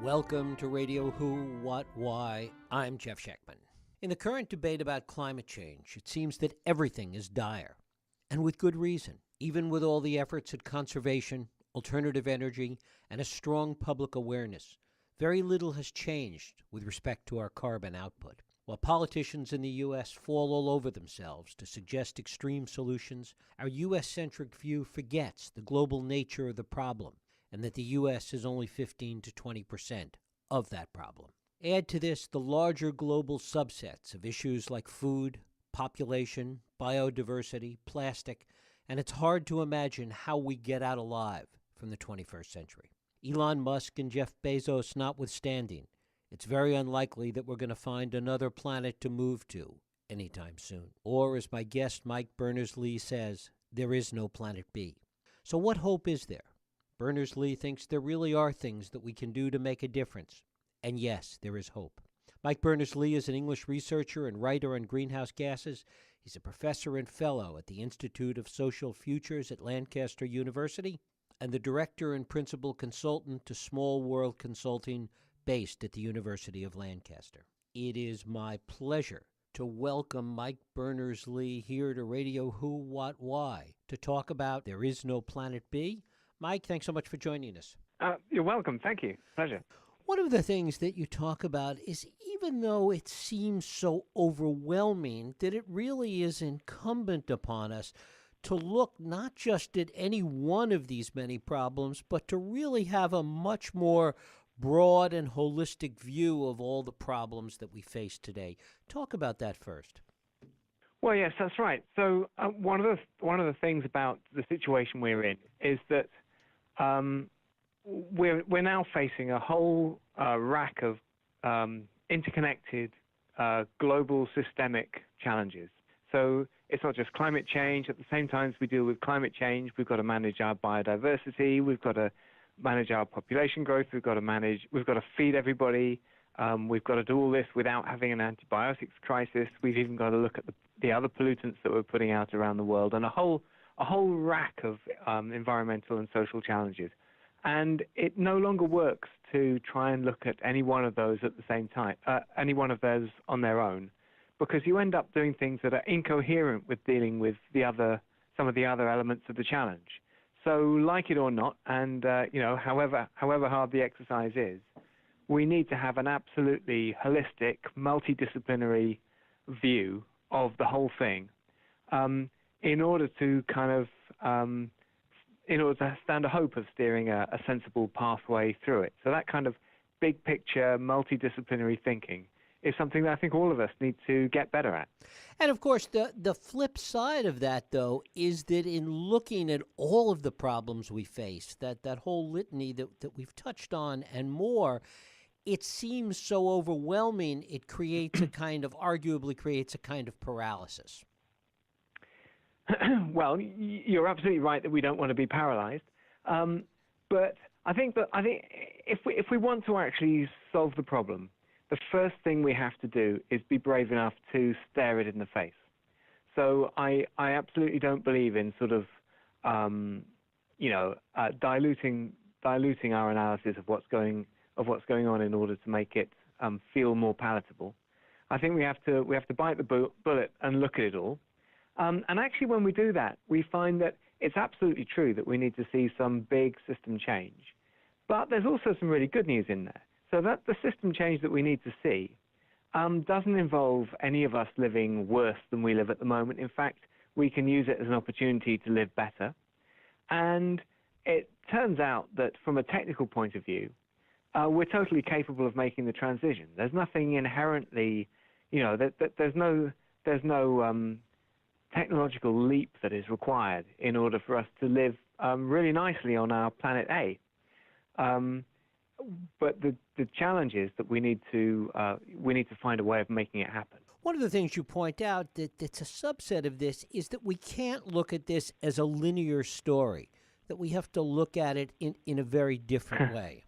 Welcome to Radio Who, What, Why. I'm Jeff Schechtman. In the current debate about climate change, it seems that everything is dire, and with good reason. Even with all the efforts at conservation, alternative energy, and a strong public awareness, very little has changed with respect to our carbon output. While politicians in the U.S. fall all over themselves to suggest extreme solutions, our U.S.-centric view forgets the global nature of the problem and that the U.S. is only 15 to 20% of that problem. Add to this the larger global subsets of issues like food, population, biodiversity, plastic, and it's hard to imagine how we get out alive from the 21st century. Elon Musk and Jeff Bezos notwithstanding, it's very unlikely that we're going to find another planet to move to anytime soon. Or, as my guest Mike Berners-Lee says, there is no planet B. So what hope is there? Berners-Lee thinks there really are things that we can do to make a difference. And yes, there is hope. Mike Berners-Lee is an English researcher and writer on greenhouse gases. He's a professor and fellow at the Institute of Social Futures at Lancaster University and the director and principal consultant to Small World Consulting based at the University of Lancaster. It is my pleasure to welcome Mike Berners-Lee here to Radio Who, What, Why to talk about There Is No Planet B. Mike, thanks so much for joining us. You're welcome. Thank you. Pleasure. One of the things that you talk about is even though it seems so overwhelming, that it really is incumbent upon us to look not just at any one of these many problems, but to really have a much more broad and holistic view of all the problems that we face today. Talk about that first. Well, yes, that's right. So one of the things about the situation we're in is that we're now facing a whole rack of interconnected global systemic challenges. So it's not just climate change. At the same time as we deal with climate change, we've got to manage our biodiversity. We've got to manage our population growth. We've got to feed everybody. We've got to do all this without having an antibiotics crisis. We've even got to look at the other pollutants that we're putting out around the world, and a whole rack of environmental and social challenges. And it no longer works to try and look at any one of those at the same time, any one of those on their own, because you end up doing things that are incoherent with dealing with some of the other elements of the challenge. So, like it or not, and however hard the exercise is, we need to have an absolutely holistic, multidisciplinary view of the whole thing in order to stand a hope of steering a sensible pathway through it. So that kind of big picture, multidisciplinary thinking is something that I think all of us need to get better at. And of course, the flip side of that, though, is that in looking at all of the problems we face, that whole litany that we've touched on and more, it seems so overwhelming, it arguably creates a kind of paralysis. Well, you're absolutely right that we don't want to be paralyzed. But I think if we want to actually solve the problem, the first thing we have to do is be brave enough to stare it in the face. So I absolutely don't believe in sort of diluting our analysis of what's going on in order to make it feel more palatable. I think we have to bite the bullet and look at it all. And actually, when we do that, we find that it's absolutely true that we need to see some big system change. But there's also some really good news in there. So that the system change that we need to see doesn't involve any of us living worse than we live at the moment. In fact, we can use it as an opportunity to live better. And it turns out that from a technical point of view, we're totally capable of making the transition. There's nothing inherently, there's no technological leap that is required in order for us to live really nicely on our planet A. But the challenge is that we need to find a way of making it happen. One of the things you point out that's a subset of this is that we can't look at this as a linear story, that we have to look at it in a very different way.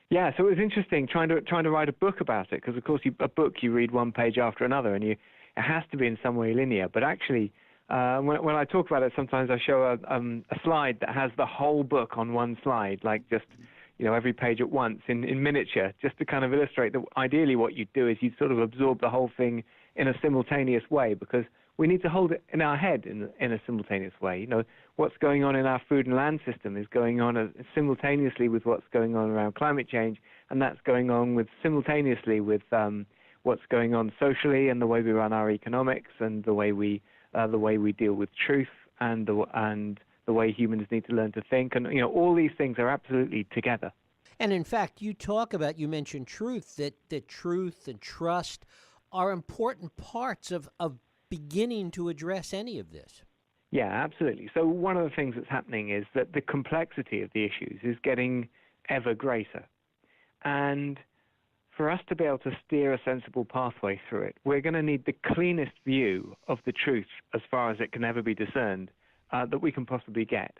Yeah, so it was interesting trying to write a book about it, because of course a book you read one page after another, and it has to be in some way linear. But actually, when I talk about it, sometimes I show a slide that has the whole book on one slide, like just every page at once in miniature, just to kind of illustrate that ideally what you'd do is you'd sort of absorb the whole thing in a simultaneous way, because we need to hold it in our head in a simultaneous way. What's going on in our food and land system is going on simultaneously with what's going on around climate change, and that's going on simultaneously with what's going on socially and the way we run our economics and the way we deal with truth and the way humans need to learn to think, and all these things are absolutely together. And in fact, you mentioned truth, that truth and trust are important parts of beginning to address any of this. Yeah, absolutely. So one of the things that's happening is that the complexity of the issues is getting ever greater. And for us to be able to steer a sensible pathway through it, we're going to need the cleanest view of the truth as far as it can ever be discerned that we can possibly get.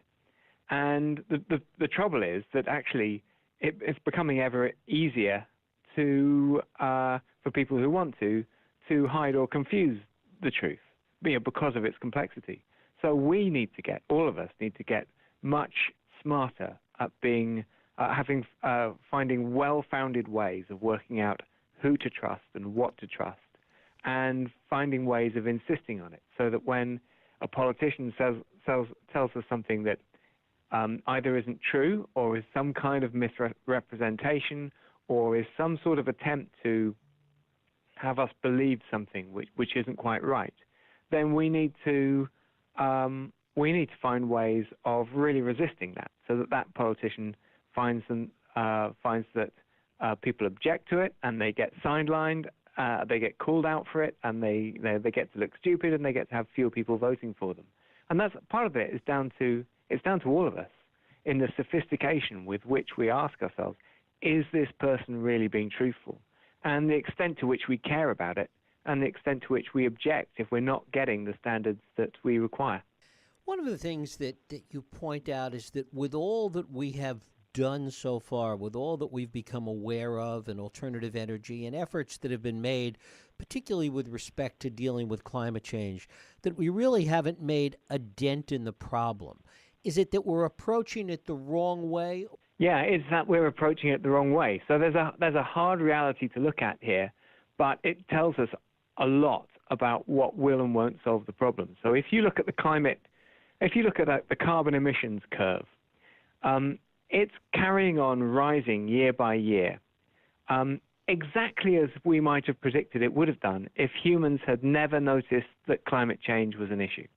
And the trouble is that actually it's becoming ever easier for people who want to hide or confuse the truth, because of its complexity. So all of us need to get much smarter at finding well-founded ways of working out who to trust and what to trust, and finding ways of insisting on it, so that when a politician tells us something that either isn't true or is some kind of misrepresentation or is some sort of attempt to have us believe something which isn't quite right, then we need to find ways of really resisting that, so that politician finds that people object to it and they get sidelined, they get called out for it, and they get to look stupid, and they get to have fewer people voting for them. And that's part of it is down to all of us in the sophistication with which we ask ourselves, is this person really being truthful? And the extent to which we care about it, and the extent to which we object if we're not getting the standards that we require. One of the things that you point out is that with all that we have done so far, with all that we've become aware of in alternative energy and efforts that have been made, particularly with respect to dealing with climate change, that we really haven't made a dent in the problem. Is it that we're approaching it the wrong way? Yeah, it's that we're approaching it the wrong way. So there's a hard reality to look at here, but it tells us a lot about what will and won't solve the problem. So if you look at the carbon emissions curve, it's carrying on rising year by year, exactly as we might have predicted it would have done if humans had never noticed that climate change was an issue.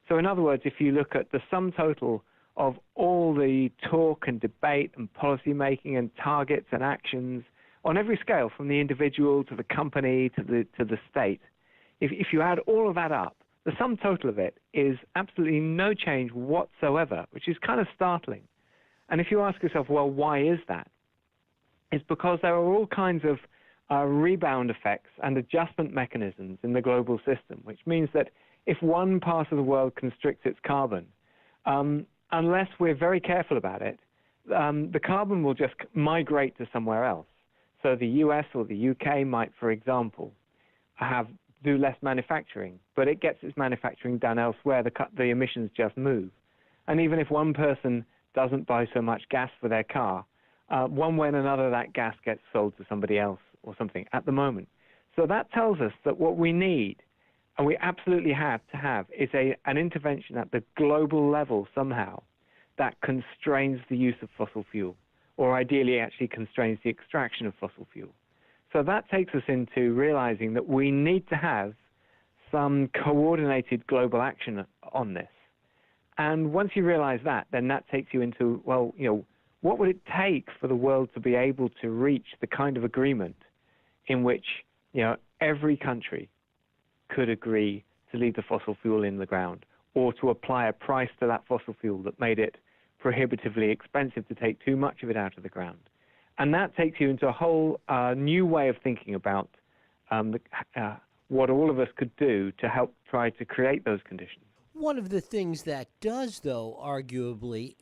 So in other words, if you look at the sum total of all the talk and debate and policy making and targets and actions on every scale, from the individual to the company to the state, if you add all of that up, the sum total of it is absolutely no change whatsoever, which is kind of startling. And if you ask yourself, well, why is that? It's because there are all kinds of rebound effects and adjustment mechanisms in the global system, which means that if one part of the world constricts its carbon, unless we're very careful about it, the carbon will just migrate to somewhere else. So the US or the UK might, for example, do less manufacturing, but it gets its manufacturing done elsewhere. The emissions just move. And even if one person doesn't buy so much gas for their car, one way or another that gas gets sold to somebody else or something at the moment. So that tells us that what we need, and we absolutely have to have, is an intervention at the global level somehow that constrains the use of fossil fuel, or ideally actually constrains the extraction of fossil fuel. So that takes us into realizing that we need to have some coordinated global action on this. And once you realize that, then that takes you into, well, what would it take for the world to be able to reach the kind of agreement in which, every country could agree to leave the fossil fuel in the ground, or to apply a price to that fossil fuel that made it prohibitively expensive to take too much of it out of the ground. And that takes you into a whole new way of thinking about what all of us could do to help try to create those conditions. One of the things that does, though, arguably,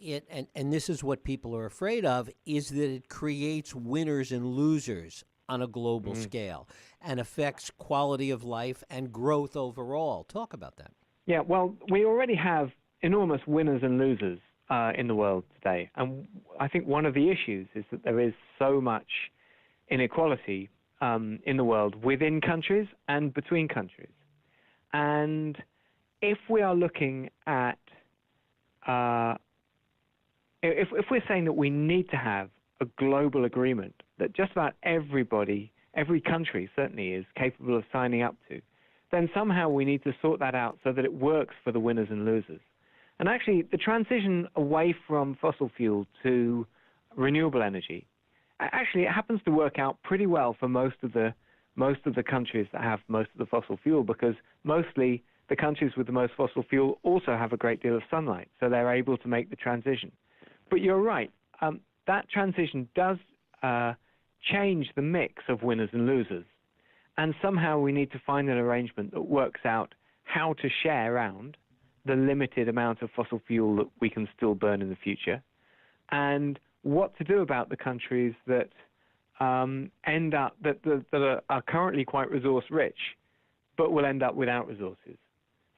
and this is what people are afraid of, is that it creates winners and losers on a global scale and affects quality of life and growth overall. Talk about that. Yeah, well, we already have enormous winners and losers in the world today. And I think one of the issues is that there is so much inequality in the world within countries and between countries. And if we are looking at, if we're saying that we need to have a global agreement that just about everybody, every country certainly is capable of signing up to, then somehow we need to sort that out so that it works for the winners and losers. And actually, the transition away from fossil fuel to renewable energy, actually, it happens to work out pretty well for most of the countries that have most of the fossil fuel, because mostly the countries with the most fossil fuel also have a great deal of sunlight, so they're able to make the transition. But you're right, that transition does change the mix of winners and losers, and somehow we need to find an arrangement that works out how to share around the limited amount of fossil fuel that we can still burn in the future, and what to do about the countries that end up that are currently quite resource rich, but will end up without resources.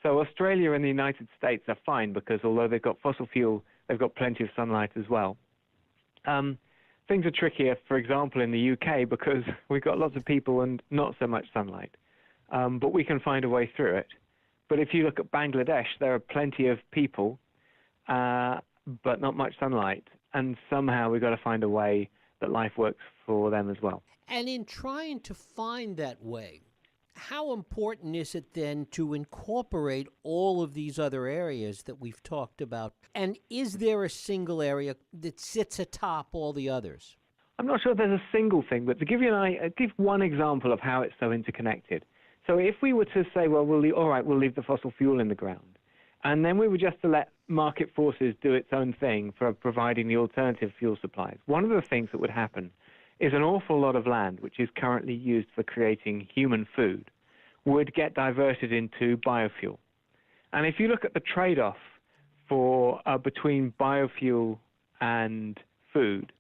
So Australia and the United States are fine because although they've got fossil fuel, they've got plenty of sunlight as well. Things are trickier, for example, in the UK because we've got lots of people and not so much sunlight, but we can find a way through it. But if you look at Bangladesh, there are plenty of people, but not much sunlight, and somehow we've got to find a way that life works for them as well. And in trying to find that way, how important is it then to incorporate all of these other areas that we've talked about? And is there a single area that sits atop all the others? I'm not sure there's a single thing, but to give you give one example of how it's so interconnected. So if we were to say, well, we'll leave the fossil fuel in the ground, and then we were just to let market forces do its own thing for providing the alternative fuel supplies, one of the things that would happen is an awful lot of land, which is currently used for creating human food, would get diverted into biofuel. And if you look at the trade-off between biofuel and food,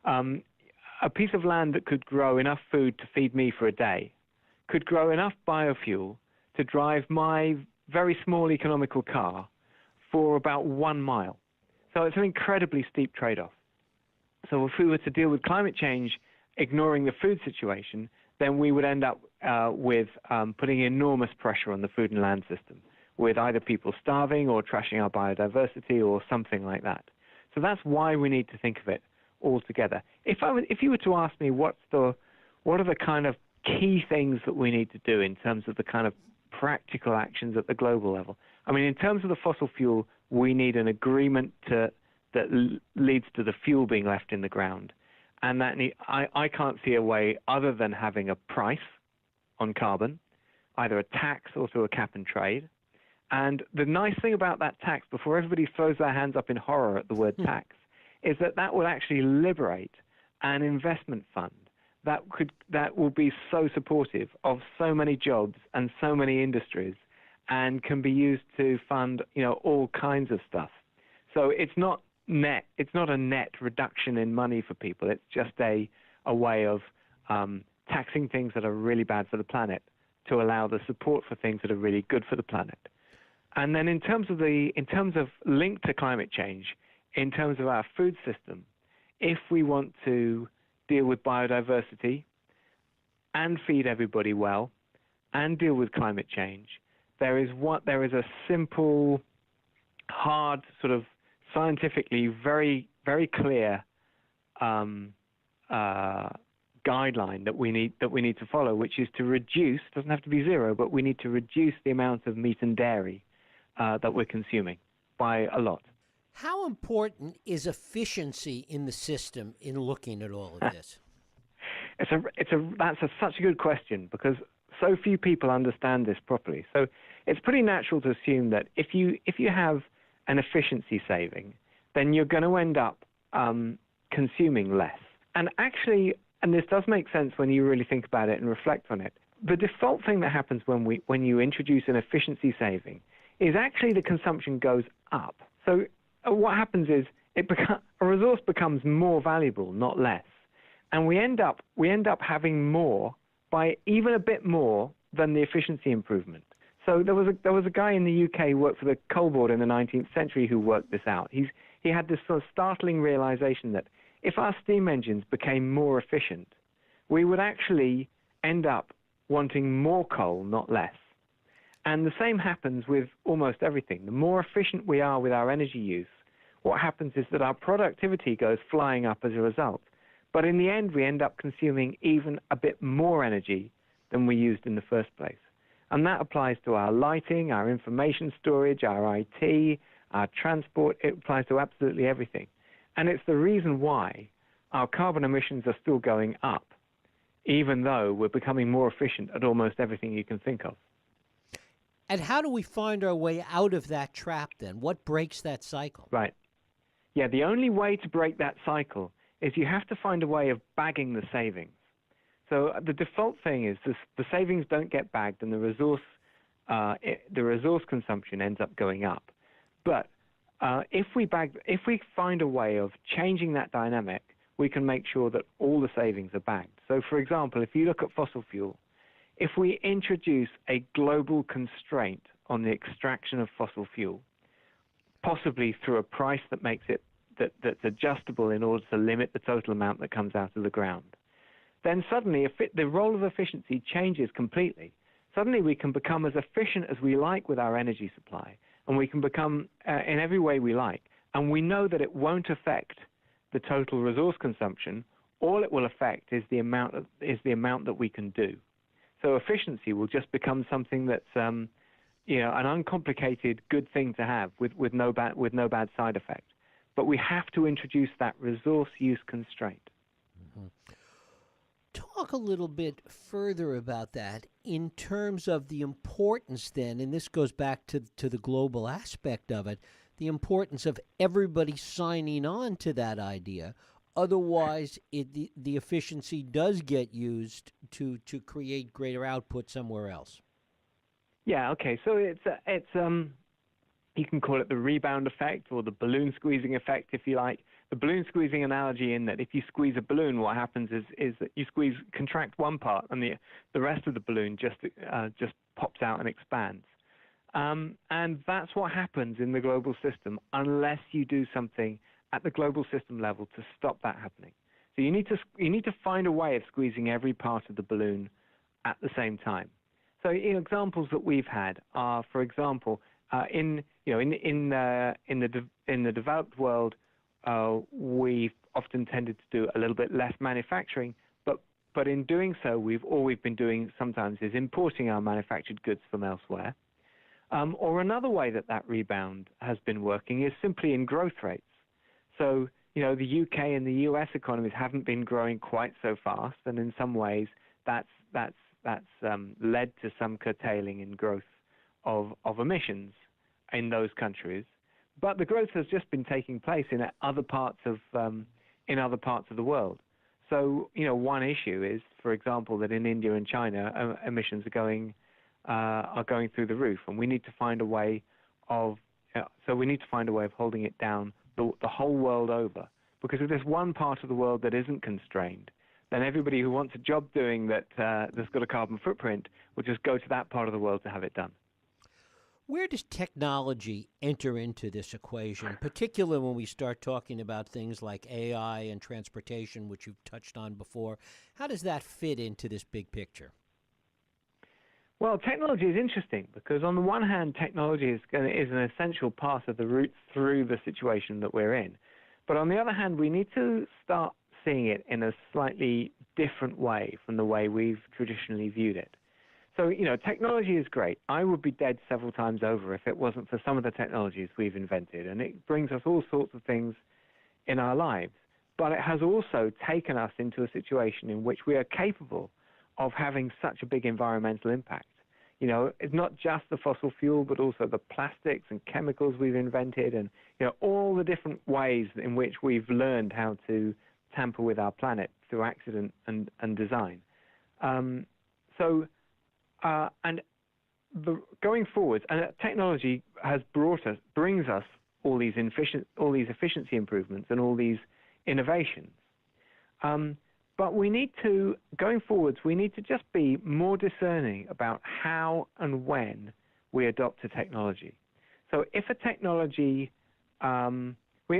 a piece of land that could grow enough food to feed me for a day could grow enough biofuel to drive my very small economical car for about 1 mile. So it's an incredibly steep trade-off. So if we were to deal with climate change, ignoring the food situation, then we would end up with putting enormous pressure on the food and land system, with either people starving or trashing our biodiversity or something like that. So that's why we need to think of it all together. If you were to ask me what are the kind of key things that we need to do in terms of the kind of practical actions at the global level, I mean, in terms of the fossil fuel, we need an agreement that leads to the fuel being left in the ground. And I can't see a way other than having a price on carbon, either a tax or through a cap and trade. And the nice thing about that tax, before everybody throws their hands up in horror at the word tax, is that will actually liberate an investment fund that will be so supportive of so many jobs and so many industries, and can be used to fund all kinds of stuff. So it's not a net reduction in money for people. It's just a way of taxing things that are really bad for the planet to allow the support for things that are really good for the planet. And then in terms of link to climate change, in terms of our food system, if we want to deal with biodiversity and feed everybody well and deal with climate change, there is a simple, hard, sort of scientifically very, very clear guideline that we need to follow, which is to reduce, doesn't have to be zero, but we need to reduce the amount of meat and dairy that we're consuming by a lot. How important is efficiency in the system in looking at all of this? That's such a good question, because so few people understand this properly. So it's pretty natural to assume that if you have an efficiency saving, then you're going to end up consuming less. And actually, and this does make sense when you really think about it and reflect on it, the default thing that happens when you introduce an efficiency saving is actually the consumption goes up. So what happens is a resource becomes more valuable, not less. And we end up having more by even a bit more than the efficiency improvement. So there was a guy in the UK who worked for the coal board in the 19th century who worked this out. He he had this sort of startling realization that if our steam engines became more efficient, we would actually end up wanting more coal, not less. And the same happens with almost everything. The more efficient we are with our energy use, what happens is that our productivity goes flying up as a result. But in the end, we end up consuming even a bit more energy than we used in the first place. And that applies to our lighting, our information storage, our IT, our transport. It applies to absolutely everything. And it's the reason why our carbon emissions are still going up, even though we're becoming more efficient at almost everything you can think of. And how do we find our way out of that trap then? What breaks that cycle? Right. Yeah, the only way to break that cycle is you have to find a way of bagging the savings. So the default thing is the savings don't get bagged and the resource consumption ends up going up. But if we find a way of changing that dynamic, we can make sure that all the savings are bagged. So for example, if you look at fossil fuel, if we introduce a global constraint on the extraction of fossil fuel, possibly through a price that makes it that's adjustable in order to limit the total amount that comes out of the ground, then suddenly the role of efficiency changes completely. Suddenly we can become as efficient as we like with our energy supply, and we can become in every way we like. And we know that it won't affect the total resource consumption. All it will affect is the amount that we can do. So efficiency will just become something that's an uncomplicated good thing to have with no bad side effect. But we have to introduce that resource use constraint. Mm-hmm. Talk a little bit further about that in terms of the importance then, and this goes back to the global aspect of it, the importance of everybody signing on to that idea. Otherwise, the efficiency does get used to create greater output somewhere else. Yeah, okay. So it's you can call it the rebound effect or the balloon squeezing effect, if you like. The balloon squeezing analogy in that if you squeeze a balloon, what happens is that you contract one part, and the rest of the balloon just pops out and expands. And that's what happens in the global system unless you do something at the global system level to stop that happening. So you need to find a way of squeezing every part of the balloon at the same time. So examples that we've had are, for example, in the developed world, we've often tended to do a little bit less manufacturing, but in doing so, all we've been doing sometimes is importing our manufactured goods from elsewhere. Or another way that rebound has been working is simply in growth rates. So, the UK and the US economies haven't been growing quite so fast, and in some ways, that's led to some curtailing in growth of emissions in those countries. But the growth has just been taking place in other parts of the world. So, one issue is, for example, that in India and China, emissions are going through the roof, and we need to find a way of holding it down the whole world over. Because if there's one part of the world that isn't constrained, then everybody who wants a job doing that's got a carbon footprint will just go to that part of the world to have it done. Where does technology enter into this equation, particularly when we start talking about things like AI and transportation, which you've touched on before? How does that fit into this big picture? Well, technology is interesting because on the one hand, technology is an essential part of the route through the situation that we're in. But on the other hand, we need to start seeing it in a slightly different way from the way we've traditionally viewed it. So, technology is great. I would be dead several times over if it wasn't for some of the technologies we've invented. And it brings us all sorts of things in our lives. But it has also taken us into a situation in which we are capable of having such a big environmental impact. It's not just the fossil fuel, but also the plastics and chemicals we've invented and, all the different ways in which we've learned how to tamper with our planet through accident and design. Going forward, and technology brings us all these efficiency improvements and all these innovations. But going forwards, we need to just be more discerning about how and when we adopt a technology. So if a technology,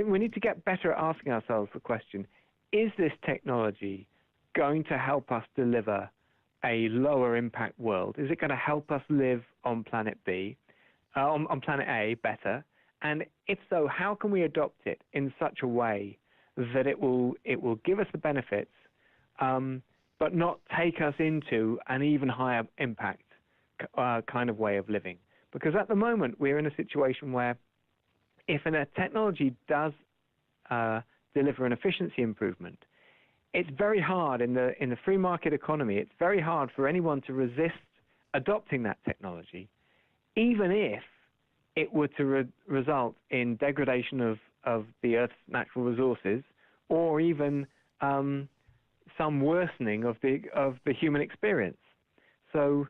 we need to get better at asking ourselves the question, is this technology going to help us deliver a lower impact world? Is it going to help us live on planet B, on planet A better? And if so, how can we adopt it in such a way that it will give us the benefits, but not take us into an even higher impact kind of way of living? Because at the moment, we're in a situation where if a technology does deliver an efficiency improvement, it's very hard in the free market economy. It's very hard for anyone to resist adopting that technology, even if it were to result in degradation of the Earth's natural resources, or even some worsening of the human experience. So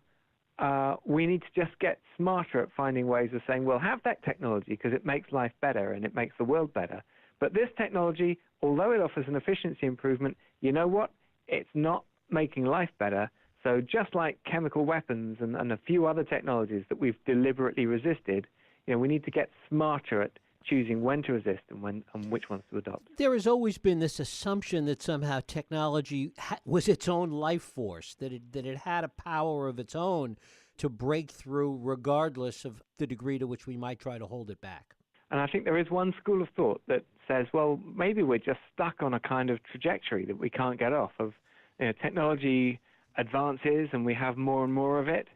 we need to just get smarter at finding ways of saying, well, have that technology because it makes life better and it makes the world better. But this technology, although it offers an efficiency improvement, you know what? It's not making life better. So just like chemical weapons and a few other technologies that we've deliberately resisted, we need to get smarter at choosing when to resist and which ones to adopt. There has always been this assumption that somehow technology was its own life force, that it had a power of its own to break through regardless of the degree to which we might try to hold it back. And I think there is one school of thought that says, well, maybe we're just stuck on a kind of trajectory that we can't get off of. Technology advances and we have more and more of it.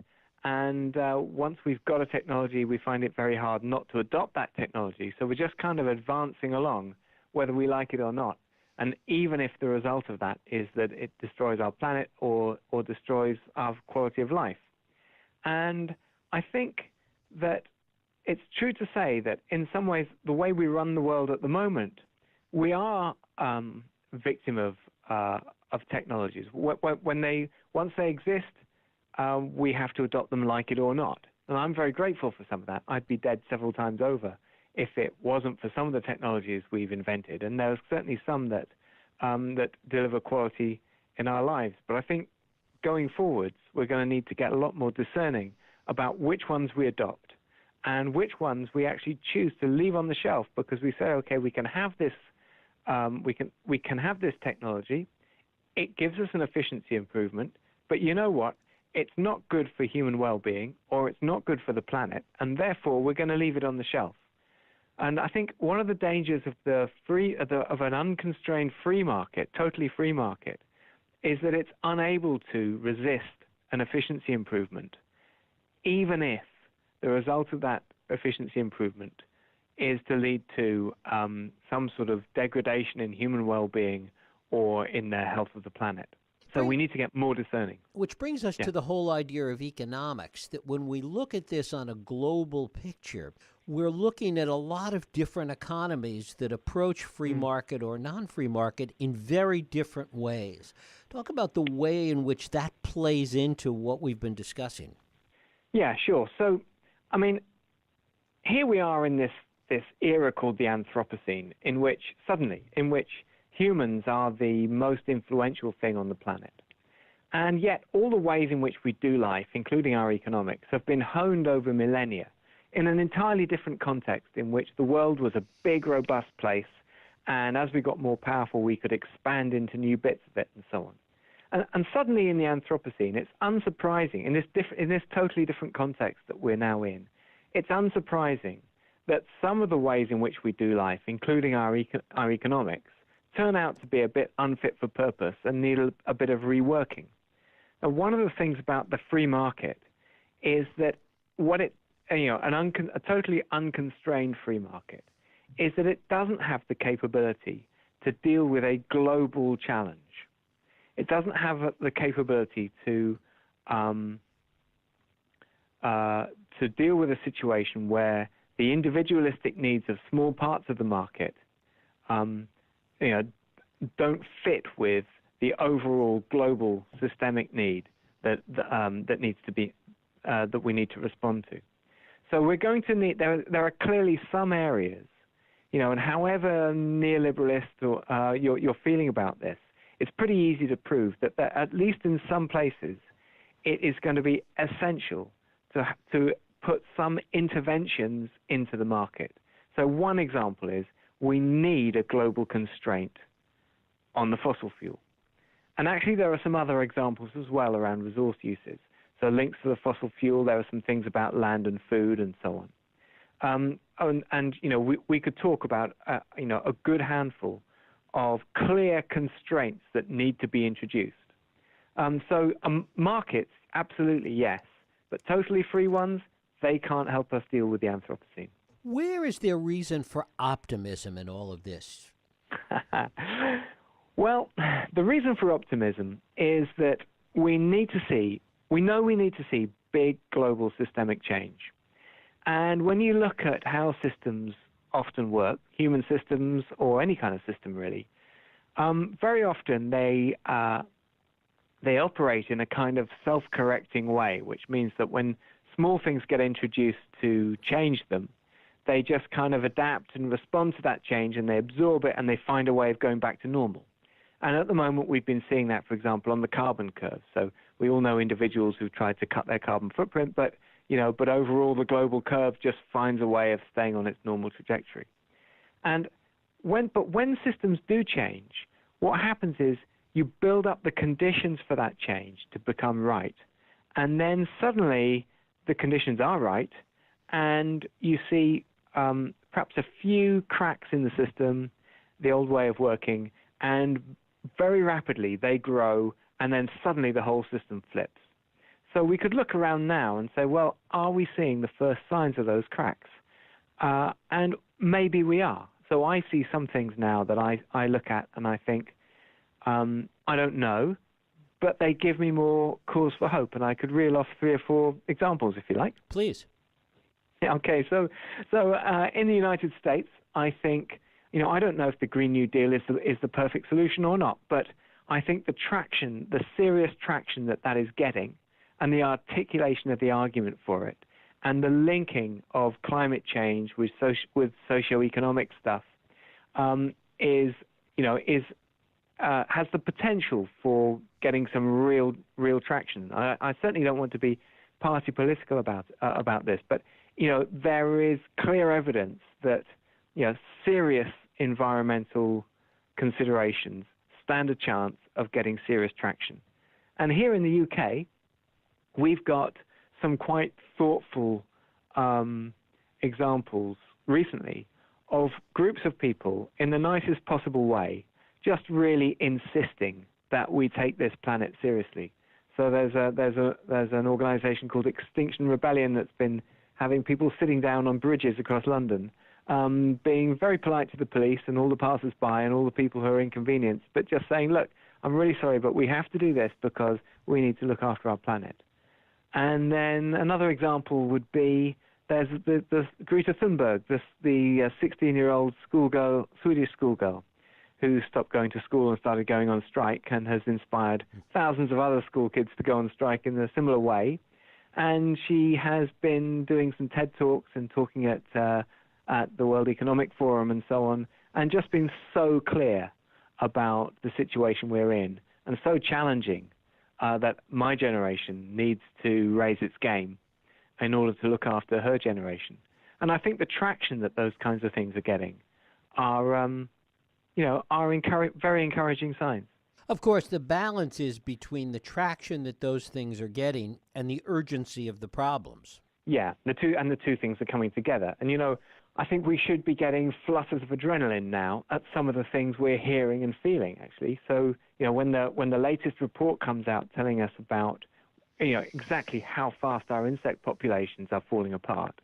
And once we've got a technology, we find it very hard not to adopt that technology. So we're just kind of advancing along, whether we like it or not. And even if the result of that is that it destroys our planet or destroys our quality of life. And I think that it's true to say that in some ways, the way we run the world at the moment, we are victim of technologies. Once they exist, we have to adopt them like it or not. And I'm very grateful for some of that. I'd be dead several times over if it wasn't for some of the technologies we've invented. And there's certainly some that deliver quality in our lives. But I think going forwards, we're going to need to get a lot more discerning about which ones we adopt and which ones we actually choose to leave on the shelf, because we say, okay, we can have this, we can have this technology. It gives us an efficiency improvement, but you know what? It's not good for human well-being, or it's not good for the planet, and therefore we're going to leave it on the shelf. And I think one of the dangers of of an unconstrained free market, totally free market, is that it's unable to resist an efficiency improvement, even if the result of that efficiency improvement is to lead to some sort of degradation in human well-being or in the health of the planet. So we need to get more discerning. Which brings us to the whole idea of economics, that when we look at this on a global picture, we're looking at a lot of different economies that approach free market or non-free market in very different ways. Talk about the way in which that plays into what we've been discussing. Yeah, sure. So, I mean, here we are in this era called the Anthropocene, in which humans are the most influential thing on the planet. And yet all the ways in which we do life, including our economics, have been honed over millennia in an entirely different context in which the world was a big, robust place, and as we got more powerful, we could expand into new bits of it and so on. And suddenly in the Anthropocene, it's unsurprising, in this totally different context that we're now in, it's unsurprising that some of the ways in which we do life, including our economics, turn out to be a bit unfit for purpose and need a bit of reworking. Now, one of the things about the free market is that a totally unconstrained free market is that it doesn't have the capability to deal with a global challenge. It doesn't have the capability to deal with a situation where the individualistic needs of small parts of the market don't fit with the overall global systemic need that needs to be that we need to respond to. So we're going to need. There are clearly some areas, and however neoliberalist or you're feeling about this, it's pretty easy to prove that at least in some places, it is going to be essential to put some interventions into the market. So one example is we need a global constraint on the fossil fuel. And actually, there are some other examples as well around resource uses. So links to the fossil fuel, there are some things about land and food and so on. We could talk about, a good handful of clear constraints that need to be introduced. Markets, absolutely yes, but totally free ones, they can't help us deal with the Anthropocene. Where is there reason for optimism in all of this? Well, the reason for optimism is that we need to see big global systemic change. And when you look at how systems often work, human systems or any kind of system really, very often they operate in a kind of self-correcting way, which means that when small things get introduced to change them, they just kind of adapt and respond to that change, and they absorb it, and they find a way of going back to normal. And at the moment, we've been seeing that, for example, on the carbon curve. So we all know individuals who've tried to cut their carbon footprint, but overall, the global curve just finds a way of staying on its normal trajectory. And when systems do change, what happens is you build up the conditions for that change to become right. And then suddenly the conditions are right, and you see perhaps a few cracks in the system, the old way of working, and very rapidly they grow, and then suddenly the whole system flips. So we could look around now and say, well, are we seeing the first signs of those cracks? And maybe we are. So I see some things now that I look at and I think, I don't know, but they give me more cause for hope. And I could reel off 3 or 4 examples, if you like. Please. Okay, so in the United States, I think, I don't know if the Green New Deal is the perfect solution or not, but I think the serious traction that is getting, and the articulation of the argument for it, and the linking of climate change with socioeconomic stuff, has the potential for getting some real traction. I certainly don't want to be party political about this, but there is clear evidence that serious environmental considerations stand a chance of getting serious traction. And here in the UK, we've got some quite thoughtful examples recently of groups of people in the nicest possible way just really insisting that we take this planet seriously. So there's an organization called Extinction Rebellion that's been having people sitting down on bridges across London, being very polite to the police and all the passers-by and all the people who are inconvenienced, but just saying, look, I'm really sorry, but we have to do this because we need to look after our planet. And then another example would be there's the Greta Thunberg, the 16-year-old Swedish schoolgirl, who stopped going to school and started going on strike and has inspired thousands of other school kids to go on strike in a similar way. And she has been doing some TED Talks and talking at the World Economic Forum and so on, and just been so clear about the situation we're in and so challenging that my generation needs to raise its game in order to look after her generation. And I think the traction that those kinds of things are getting are very encouraging signs. Of course, the balance is between the traction that those things are getting and the urgency of the problems. Yeah, the two things are coming together. And, I think we should be getting flutters of adrenaline now at some of the things we're hearing and feeling, actually. So, when the latest report comes out telling us about, exactly how fast our insect populations are falling apart,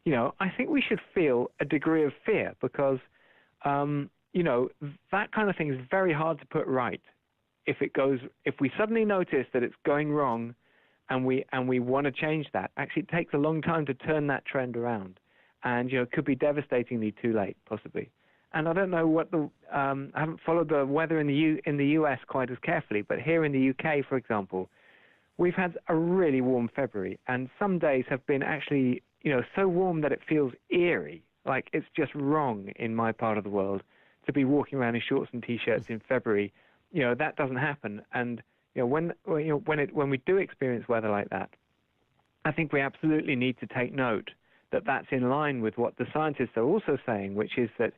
I think we should feel a degree of fear because, that kind of thing is very hard to put right. If we suddenly notice that it's going wrong and we want to change that, actually it takes a long time to turn that trend around. And, it could be devastatingly too late, possibly. And I don't know I haven't followed the weather in the US quite as carefully, but here in the UK, for example, we've had a really warm February, and some days have been actually, so warm that it feels eerie, like it's just wrong in my part of the world to be walking around in shorts and T-shirts in February. That doesn't happen. And, when we do experience weather like that, I think we absolutely need to take note that that's in line with what the scientists are also saying, which is that,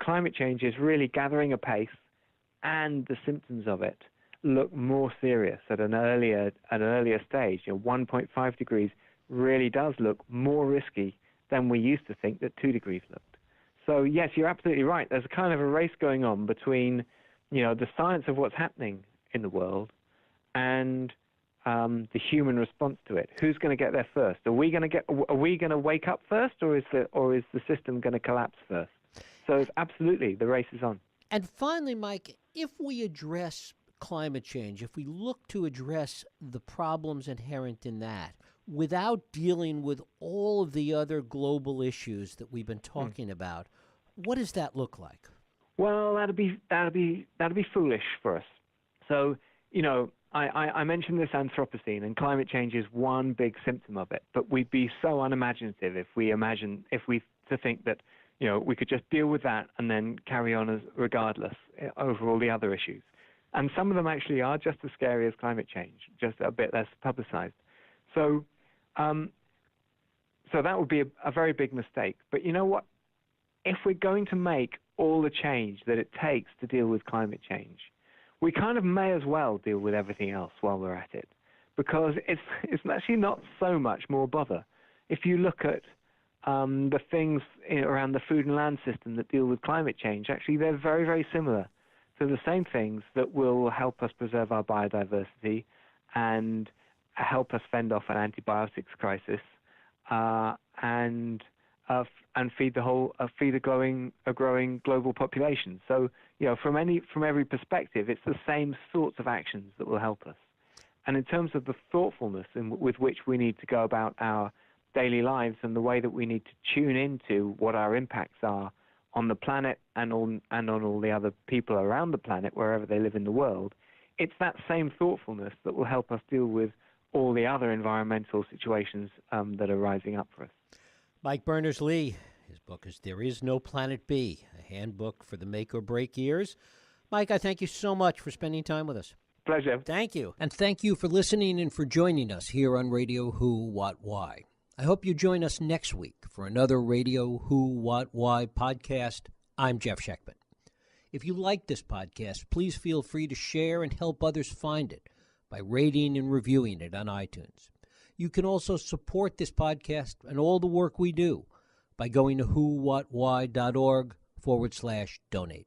climate change is really gathering apace, and the symptoms of it look more serious at an earlier stage. 1.5 degrees really does look more risky than we used to think that 2 degrees looked. So yes, you're absolutely right. There's a kind of a race going on between, the science of what's happening in the world and the human response to it. Who's going to get there first? Are we going to wake up first, or is the system going to collapse first? So it's absolutely, the race is on. And finally, Mike, if we address climate change, if we look to address the problems inherent in that without dealing with all of the other global issues that we've been talking about, what does that look like? Well, that'd be foolish for us. So, I mentioned this Anthropocene, and climate change is one big symptom of it. But we'd be so unimaginative if we to think that we could just deal with that and then carry on as regardless over all the other issues. And some of them actually are just as scary as climate change, just a bit less publicized. So, so that would be a very big mistake. But you know what? If we're going to make all the change that it takes to deal with climate change, we kind of may as well deal with everything else while we're at it, because it's actually not so much more bother. If you look at the things around the food and land system that deal with climate change, actually they're very, very similar to the same things that will help us preserve our biodiversity and help us fend off an antibiotics crisis and feed a growing global population. So from every perspective, it's the same sorts of actions that will help us. And in terms of the thoughtfulness with which we need to go about our daily lives and the way that we need to tune into what our impacts are on the planet and on all the other people around the planet, wherever they live in the world, it's that same thoughtfulness that will help us deal with all the other environmental situations that are rising up for us. Mike Berners-Lee, his book is There Is No Planet B, a handbook for the make or break years. Mike, I thank you so much for spending time with us. Pleasure. Thank you. And thank you for listening and for joining us here on Radio Who, What, Why. I hope you join us next week for another Radio Who, What, Why podcast. I'm Jeff Schechtman. If you like this podcast, please feel free to share and help others find it by rating and reviewing it on iTunes. You can also support this podcast and all the work we do by going to whowhatwhy.org/donate.